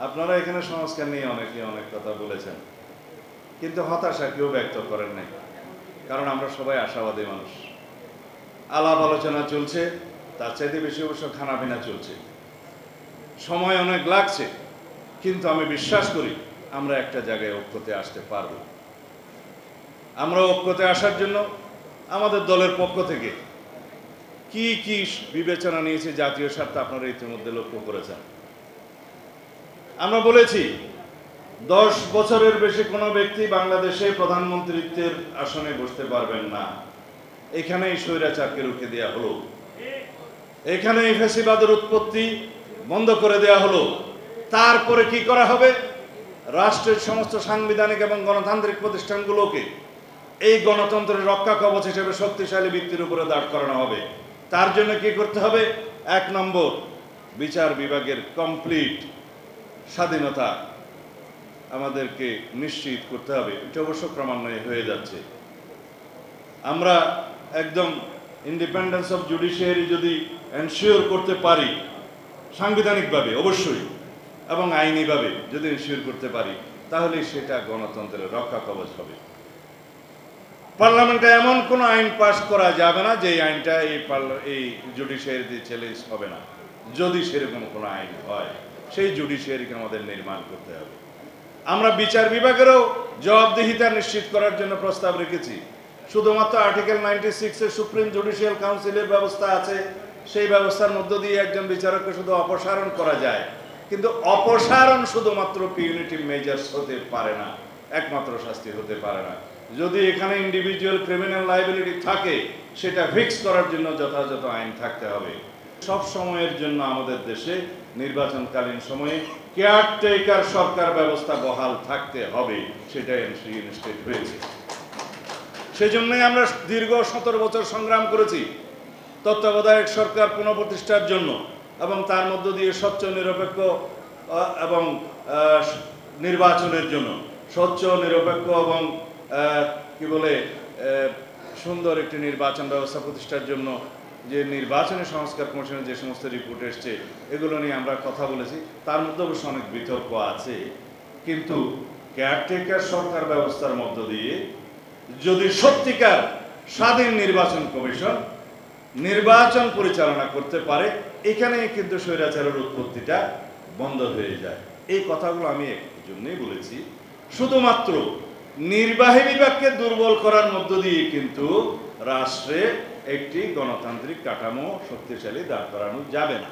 আপনারা এখানে সংস্কার নিয়ে অনেকে অনেক কথা বলেছেন, কিন্তু হতাশা কেউ ব্যক্ত করেন নাই, কারণ আমরা সবাই আশাবাদী মানুষ। আলাপ আলোচনা চলছে, তার চাইতে বেশি অবশ্য খানাপিনা চলছে, সময় অনেক লাগছে, কিন্তু আমি বিশ্বাস করি আমরা একটা জায়গায় ঐক্যতে আসতে পারব। আমরা ঐক্যতে আসার জন্য আমাদের দলের পক্ষ থেকে কি কি বিবেচনা নিয়েছে জাতীয় স্বার্থে আপনারা ইতিমধ্যে লক্ষ্য করেছেন। আমরা বলেছি 10 বছরের বেশি কোনো ব্যক্তি বাংলাদেশে প্রধানমন্ত্রীত্বের আসনে বসতে পারবেন না। এখানেই স্বৈরাচারকে রুখে দেওয়া হলো, এখানেই ফ্যাসিবাদের উৎপত্তি বন্ধ করে দেওয়া হলো। তারপরে কি করা হবে? রাষ্ট্রের সমস্ত সাংবিধানিক এবং গণতান্ত্রিক প্রতিষ্ঠানগুলোকে এই গণতন্ত্রের রক্ষা কবচ হিসেবে শক্তিশালী ভিত্তির উপরে দাঁড় করানো হবে। তার জন্য কি করতে হবে? 1 নম্বর, বিচার বিভাগের কমপ্লিট স্বাধীনতা আমাদেরকে নিশ্চিত করতে হবে। এটা অবশ্য ক্রমান্বয়ে হয়ে যাচ্ছে। আমরা একদম ইন্ডিপেন্ডেন্স অফ জুডিশিয়ারি যদি এনশিওর করতে পারি সাংবিধানিকভাবে অবশ্যই, এবং আইনিভাবে যদি এনশিওর করতে পারি, তাহলে সেটা গণতন্ত্রের রক্ষা কবচ হবে। পার্লামেন্টে এমন কোনো আইন পাস করা যাবে না যে আইনটা এই জুডিশিয়ারিতে চ্যালেঞ্জ হবে না। যদি সেরকম কোনো আইন হয়, সেই জুডিশিয়ারিকে আমাদের নির্মাণ করতে হবে। আমরা বিচার বিভাগেরও জবাবদিহিতা নিশ্চিত করার জন্য প্রস্তাব রেখেছি। শুধুমাত্র আর্টিকেল 96 এর সুপ্রিম জুডিশিয়াল কাউন্সিলের ব্যবস্থা আছে, সেই ব্যবস্থার মধ্য দিয়ে একজন বিচারককে শুধু অপসারণ করা যায়, কিন্তু অপসারণ শুধুমাত্র পিউনিটিভ মেজার্স হতে পারে না, একমাত্র শাস্তি হতে পারে না। যদি এখানে ইন্ডিভিজুয়াল ক্রিমিনাল লায়াবিলিটি থাকে, সেটা ফিক্স করার জন্য যথাযথ আইন থাকতে হবে। সব সময়ের জন্য আমাদের দেশে নির্বাচনকালীন সময়ে কেয়ারটেকার সরকার ব্যবস্থা বহাল থাকতে হবে, সেটা ইনস্টেট হয়েছে। সেজন্যই আমরা দীর্ঘ 17 বছর সংগ্রাম করেছি তত্ত্বাবধায়ক সরকার পুনঃপ্রতিষ্ঠার জন্য, এবং তার মধ্য দিয়ে স্বচ্ছ নিরপেক্ষ এবং নির্বাচনের জন্য, স্বচ্ছ নিরপেক্ষ এবং কি বলে সুন্দর একটি নির্বাচন ব্যবস্থা প্রতিষ্ঠার জন্য যে নির্বাচনী সংস্কার কমিশনের যে সমস্ত রিপোর্ট এসছে, এগুলো নিয়ে আমরা কথা বলেছি। তার মধ্যে অবশ্য অনেক বিতর্ক আছে, কিন্তু কেয়ারটেকার সরকার ব্যবস্থার মধ্য দিয়ে যদি সত্যিকার স্বাধীন নির্বাচন কমিশন নির্বাচন পরিচালনা করতে পারে, এখানেই কিন্তু স্বৈরাচারের উৎপত্তিটা বন্ধ হয়ে যায়। এই কথাগুলো আমি এই জন্যই বলেছি, শুধুমাত্র নির্বাহী বিভাগকে দুর্বল করার মধ্য দিয়ে কিন্তু রাষ্ট্রে একটি গণতান্ত্রিক কাঠামো শক্তিশালী দাঁড় করানো যাবে না।